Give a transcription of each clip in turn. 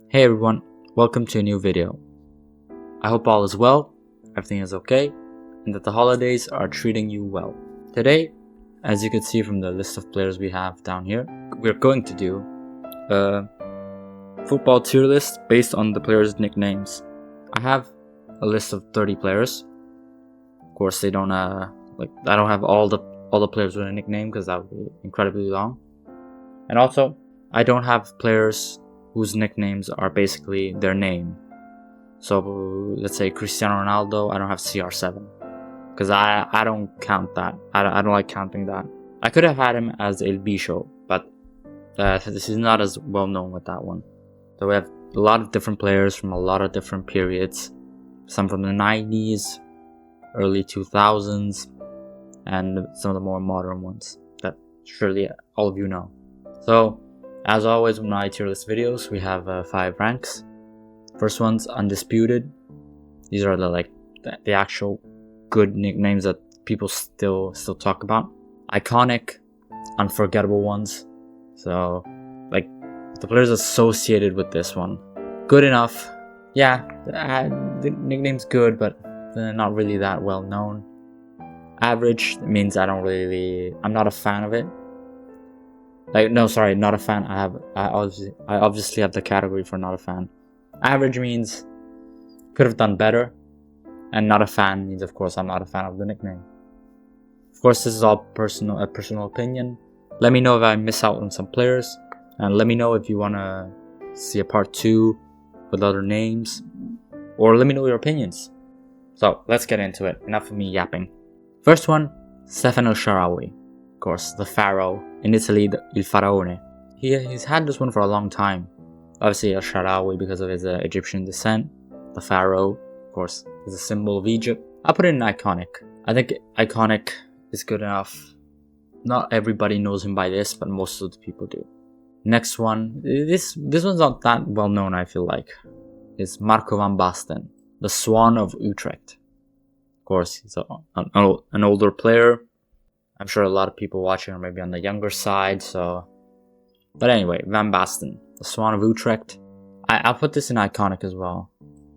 Hey everyone, welcome to a new video. I hope all is well, everything is okay, and that the holidays are treating you well. Today, as you can see from the list of players we have down here, we're going to do a football tier list based on the players' nicknames. I have a list of 30 players. Of course, I don't have all the players with a nickname because that would be incredibly long. And also, I don't have players whose nicknames are basically their name. So let's say Cristiano Ronaldo, I don't have CR7 because I don't count that. I don't like counting that. I could have had him as El Bicho, but this is not as well known with that one. So we have a lot of different players from a lot of different periods. Some from the 90s, early 2000s, and some of the more modern ones that surely all of you know. So as always with my tier list videos, we have 5 ranks. First one's undisputed. These are the actual good nicknames that people still talk about. Iconic, unforgettable ones. So like the players associated with this one. Good enough. Yeah, the nickname's good, but they're not really that well known. Average means I'm not a fan of it. Not a fan. I obviously have the category for not a fan. Average means could have done better, and not a fan means, of course, I'm not a fan of the nickname. Of course, this is all personal opinion. Let me know if I miss out on some players, and let me know if you want to see a part 2 with other names, or let me know your opinions. So let's get into it. Enough of me yapping. First one, Stefan El Shaarawy. Of course, the Pharaoh. In Italy, Il Faraone. He's had this one for a long time. Obviously, El Shaarawy because of his Egyptian descent. The Pharaoh, of course, is a symbol of Egypt. I'll put it in iconic. I think iconic is good enough. Not everybody knows him by this, but most of the people do. Next one, this one's not that well known, I feel like. It's Marco van Basten, the Swan of Utrecht. Of course, he's an older player. I'm sure a lot of people watching are maybe on the younger side, but anyway, Van Basten, the Swan of Utrecht. I'll put this in iconic as well,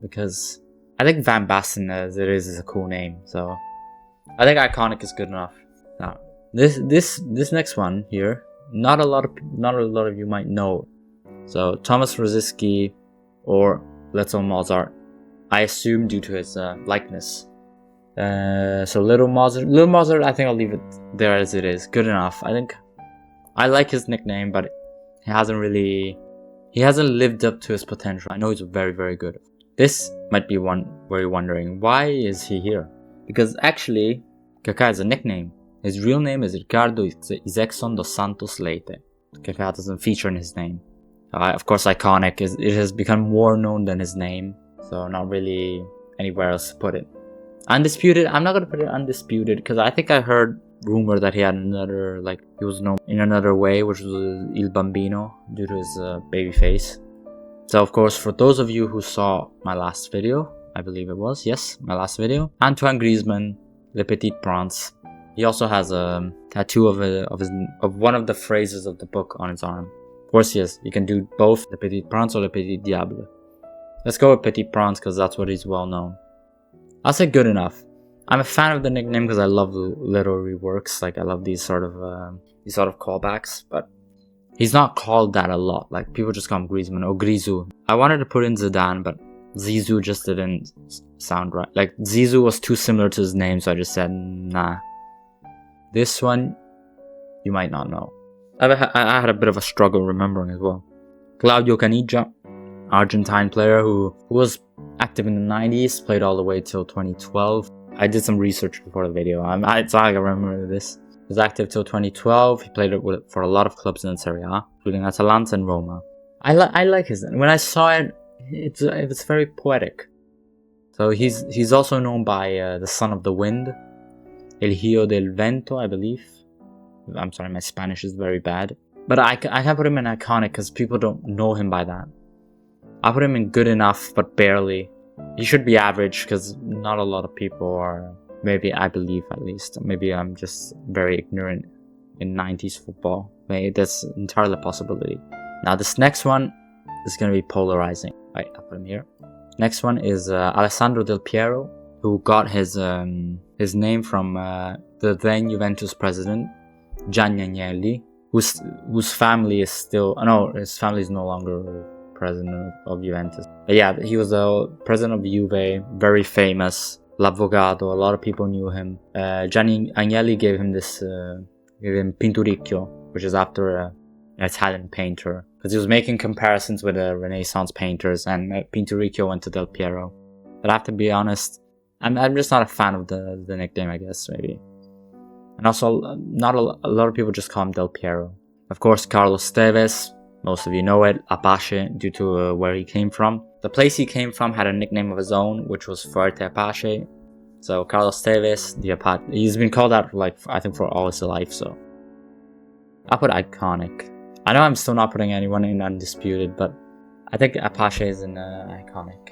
because I think Van Basten as it is a cool name, so I think iconic is good enough. Now, this next one here, not a lot of you might know. So Thomas Rosicky or Little Mozart, I assume due to his likeness. So Little Mozart, I think I'll leave it there as it is. Good enough. I think I like his nickname, but he hasn't lived up to his potential. I know he's very, very good. This might be one where you're wondering, why is he here? Because actually, Kaká is a nickname. His real name is Ricardo Izekson dos Santos Leite. Kaká doesn't feature in his name. Of course, iconic it has become more known than his name, so not really anywhere else to put it. Undisputed, I'm not gonna put it undisputed because I think I heard rumor that he had he was known in another way, which was Il Bambino due to his baby face. So of course, for those of you who saw my last video, I believe it was, yes, my last video, Antoine Griezmann, Le Petit Prince. He also has a tattoo of one of the phrases of the book on his arm. Of course, yes, you can do both Le Petit Prince or Le Petit Diable. Let's go with Petit Prince because that's what he's well known. I'll say good enough. I'm a fan of the nickname because I love the literary works. Like I love these sort of callbacks, but he's not called that a lot. Like people just call him Griezmann or Grisou. I wanted to put in Zidane, but Zizou just didn't sound right. Like Zizou was too similar to his name, so I just said nah. This one you might not know. I had a bit of a struggle remembering as well. Claudio Caniggia, Argentine player who was active in the 90s, played all the way till 2012. I did some research before the video. It's like I remember this. He was active till 2012. He played for a lot of clubs in Serie A, including Atalanta and Roma. I like his. When I saw it, it's very poetic. So he's also known by the Son of the Wind, El Hijo del Vento, I believe. I'm sorry, my Spanish is very bad. But I can put him in iconic because people don't know him by that. I put him in good enough, but barely. He should be average because not a lot of people are, maybe I believe at least. Maybe I'm just very ignorant in 90s football. Maybe that's entirely a possibility. Now this next one, is going to be polarizing. Right, I'll put him here. Next one is Alessandro Del Piero, who got his name from the then Juventus president, Gianni Agnelli, whose family is still... No, his family is no longer president of Juventus. But yeah, he was the president of Juve, very famous, l'avvocato, a lot of people knew him. Gianni Agnelli gave him Pinturicchio, which is after an Italian painter, because he was making comparisons with the Renaissance painters, and Pinturicchio went to Del Piero. But I have to be honest, I'm just not a fan of the nickname, I guess, maybe. And also, not a lot of people just call him Del Piero. Of course, Carlos Tevez, most of you know it, Apache, due to where he came from. The place he came from had a nickname of his own, which was Fuerte Apache. So Carlos Tevez, the Apache, he's been called that I think for all his life, so. I'll put iconic. I know I'm still not putting anyone in undisputed, but I think Apache is an iconic.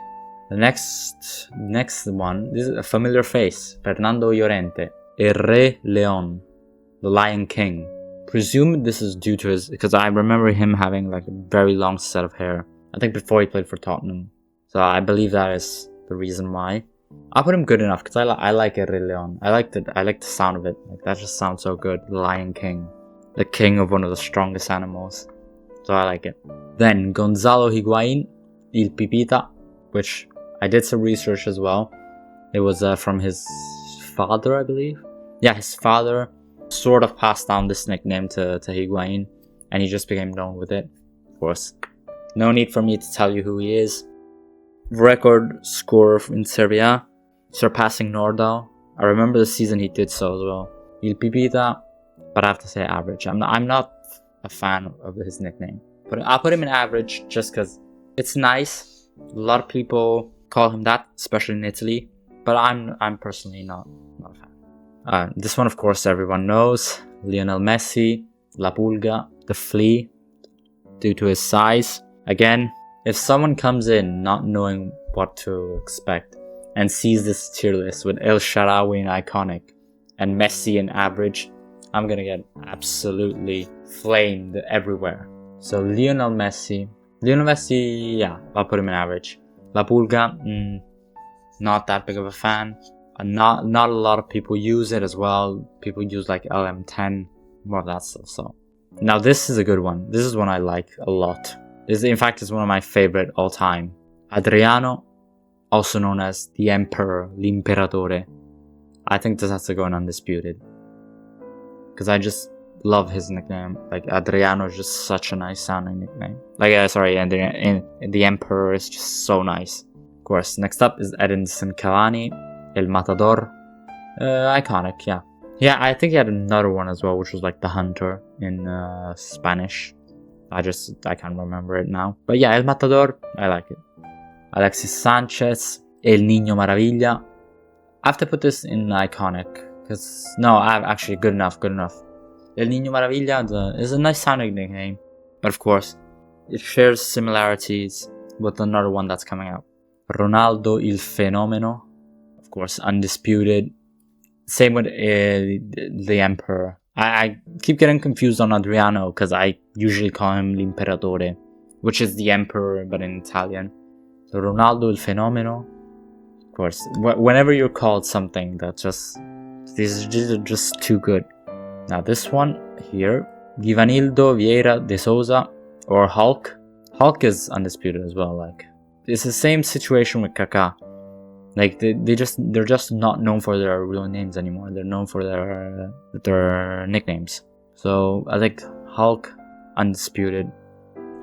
The next one, this is a familiar face, Fernando Llorente, El Rey León, the Lion King. Presume this is due to his, because I remember him having like a very long set of hair. I think before he played for Tottenham. So I believe that is the reason why. I'll put him good enough because I like El Rey León. I like the sound of it. Like that just sounds so good. The Lion King. The king of one of the strongest animals. So I like it. Then Gonzalo Higuain, Il Pipita, which I did some research as well. It was from his father, I believe. Yeah, his father sort of passed down this nickname to Higuain, and he just became known with it, of course. No need for me to tell you who he is. Record scorer in Serie A, surpassing Nordal. I remember the season he did so as well. Il Pipita, but I have to say average. I'm not a fan of his nickname, but I'll put him in average just because it's nice. A lot of people call him that, especially in Italy, but I'm personally not a fan. This one, of course, everyone knows. Lionel Messi, La Pulga, the Flea, due to his size. Again, if someone comes in not knowing what to expect and sees this tier list with El Shaarawy in iconic and Messi in average, I'm gonna get absolutely flamed everywhere. So Lionel Messi, yeah, I'll put him in average. La Pulga, not that big of a fan. Not a lot of people use it as well. People use like LM10, more of that stuff. So now this is a good one. This is one I like a lot. This, in fact, is one of my favorite all time. Adriano, also known as the Emperor, l'Imperatore. I think this has to go in undisputed, because I just love his nickname. Like Adriano is just such a nice sounding nickname. Like and the Emperor is just so nice. Of course, next up is Edinson Cavani, El Matador. Iconic, yeah. Yeah, I think he had another one as well, which was like the Hunter in Spanish. I can't remember it now. But yeah, El Matador, I like it. Alexis Sanchez, El Niño Maravilla. I have to put this in iconic, because no, I've actually good enough. El Niño Maravilla is a nice sounding nickname, but of course, it shares similarities with another one that's coming out. Ronaldo Il Fenomeno, of course, undisputed. Same with the Emperor. I keep getting confused on Adriano because I usually call him l'Imperatore, which is the Emperor but in Italian. So Ronaldo Il Fenomeno, of course. Whenever you're called something, these are just too good. Now this one here, Givanildo Vieira de Souza, or Hulk. Hulk is undisputed as well. Like it's the same situation with Kaká. Like they're just not known for their real names anymore. They're known for their nicknames. So I think Hulk, undisputed.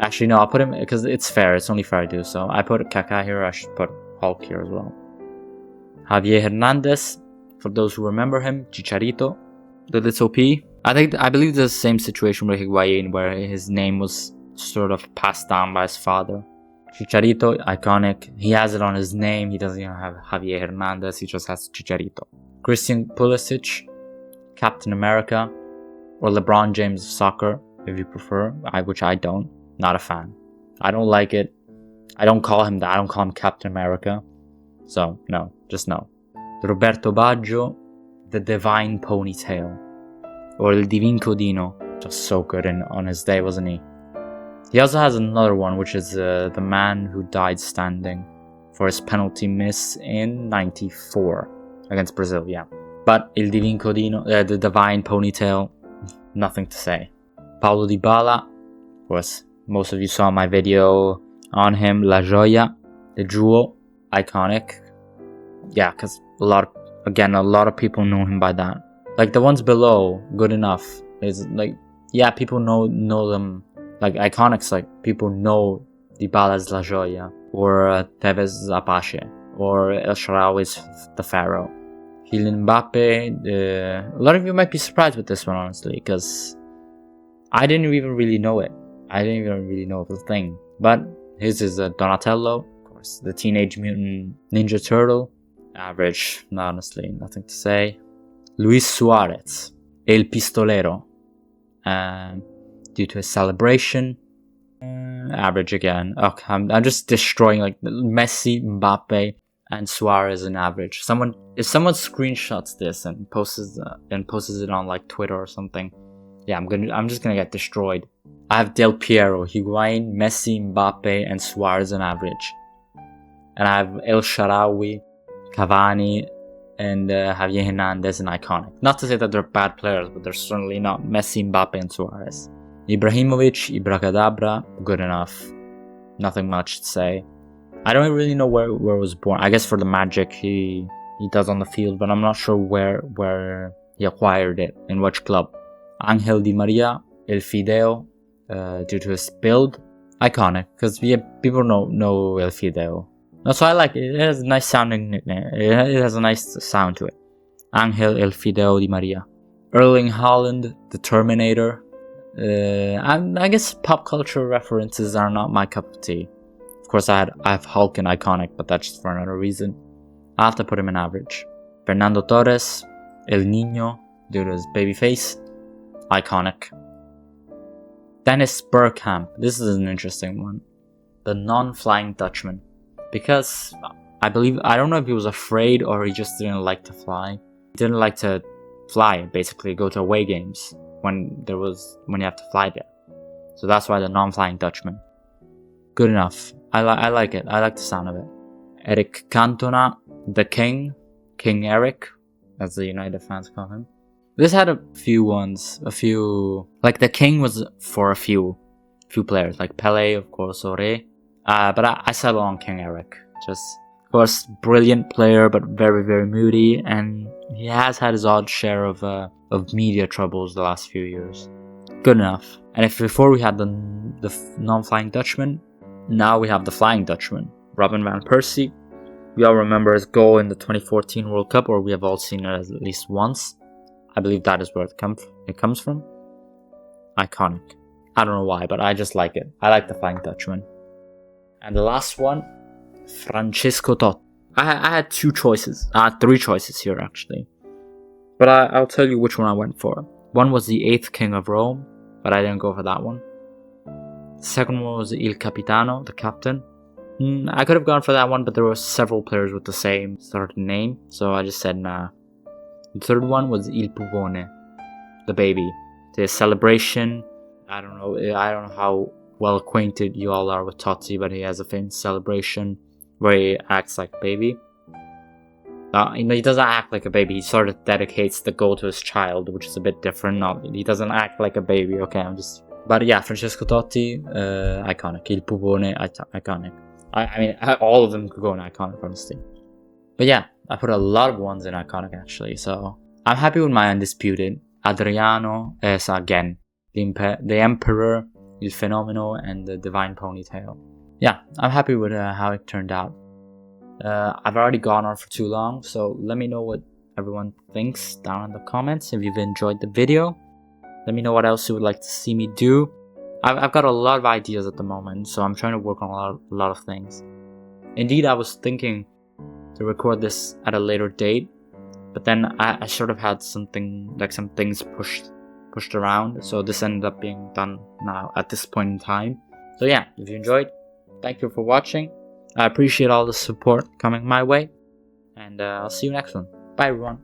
Actually no, I'll put him because it's fair. It's only fair I do. So I put Kaká here. I should put Hulk here as well. Javier Hernandez, for those who remember him, Chicharito, the little P. I believe there's the same situation with Higuain, where his name was sort of passed down by his father. Chicharito, iconic. He has it on his name. He doesn't even have Javier Hernandez. He just has Chicharito. Christian Pulisic, Captain America, or LeBron James of soccer, if you prefer. Which I don't. Not a fan. I don't like it. I don't call him that. I don't call him Captain America. So, no. Just no. Roberto Baggio, the Divine Ponytail, or El Divin Codino. Just so good on his day, wasn't he? He also has another one, which is the man who died standing for his penalty miss in '94 against Brazil, yeah. But Il Divin Codino, the Divine Ponytail, nothing to say. Paulo Dybala, of course, most of you saw my video on him. La Gioia, the Jewel, iconic. Yeah, because a lot of people know him by that. Like the ones below, good enough. Is like, yeah, people know them. Like iconics, like people know Dybala's La Gioia, or Tevez Apache, or El Shaarawy's the Pharaoh. Kylian Mbappe, a lot of you might be surprised with this one, honestly, because I didn't even really know it. I didn't even really know the thing. But his is Donatello, of course, the Teenage Mutant Ninja Turtle. Average, honestly, nothing to say. Luis Suarez, El Pistolero, due to his celebration. Average again. Okay, I'm just destroying like Messi, Mbappe, and Suarez in average. If someone screenshots this and posts it on like Twitter or something, yeah, I'm just gonna get destroyed. I have Del Piero, Higuain, Messi, Mbappe, and Suarez in average, and I have El Shaarawy, Cavani, and Javier Hernandez in iconic. Not to say that they're bad players, but they're certainly not Messi, Mbappe, and Suarez. Ibrahimovic, Ibracadabra, good enough. Nothing much to say. I don't really know where he was born. I guess for the magic he does on the field, but I'm not sure where he acquired it, in which club. Angel Di Maria, El Fideo, due to his build, iconic, because people know El Fideo. That's why I like it. It has a nice sounding nickname. It has a nice sound to it. Angel El Fideo Di Maria. Erling Haaland, the Terminator. I guess pop culture references are not my cup of tea. Of course, I have Hulk and iconic, but that's just for another reason. I have to put him in average. Fernando Torres, El Nino, due to his baby face, iconic. Dennis Bergkamp, this is an interesting one. The non-flying Dutchman. Because I don't know if he was afraid or he just didn't like to fly. He didn't like to fly, basically go to away games when you have to fly there. So that's why the non-flying Dutchman. Good enough. I like it. I like the sound of it. Eric Cantona, the King Eric, as the United fans call him. This had a few ones, like the King was for a few players, like Pele, of course, Ore. But I settled on King Eric. Just, of course, brilliant player, but very, very moody, and he has had his odd share of media troubles the last few years. Good enough. And if before we had the non-flying Dutchman, now we have the flying Dutchman, Robin van Persie. We all remember his goal in the 2014 World Cup, or we have all seen it at least once. I believe that is where it comes from. Iconic. I don't know why, but I just like it. I like the flying Dutchman. And the last one, Francesco Totti. I had two choices. I had three choices here, actually. But I'll tell you which one I went for. One was the 8th King of Rome, but I didn't go for that one. The second one was Il Capitano, the captain. I could have gone for that one, but there were several players with the same sort of name, so I just said nah. The third one was Il Pupone, the baby. The celebration, I don't know how well acquainted you all are with Totti, but he has a famous celebration where he acts like a baby. He doesn't act like a baby, he sort of dedicates the goal to his child, which is a bit different. No, he doesn't act like a baby, okay, But yeah, Francesco Totti, iconic. Il Pupone, iconic. I mean, all of them could go in iconic, honestly. But yeah, I put a lot of ones in iconic, actually, so I'm happy with my undisputed. Adriano is, again, the Emperor, Il Fenomeno, and the Divine Ponytail. Yeah, I'm happy with how it turned out. I've already gone on for too long, so let me know what everyone thinks down in the comments. If you've enjoyed the video, let me know what else you would like to see me do. I've got a lot of ideas at the moment, so I'm trying to work on a lot of things. Indeed, I was thinking to record this at a later date, but then I sort of had some things pushed around, so this ended up being done now at this point in time. So yeah, if you enjoyed, thank you for watching. I appreciate all the support coming my way, and I'll see you next one. Bye everyone.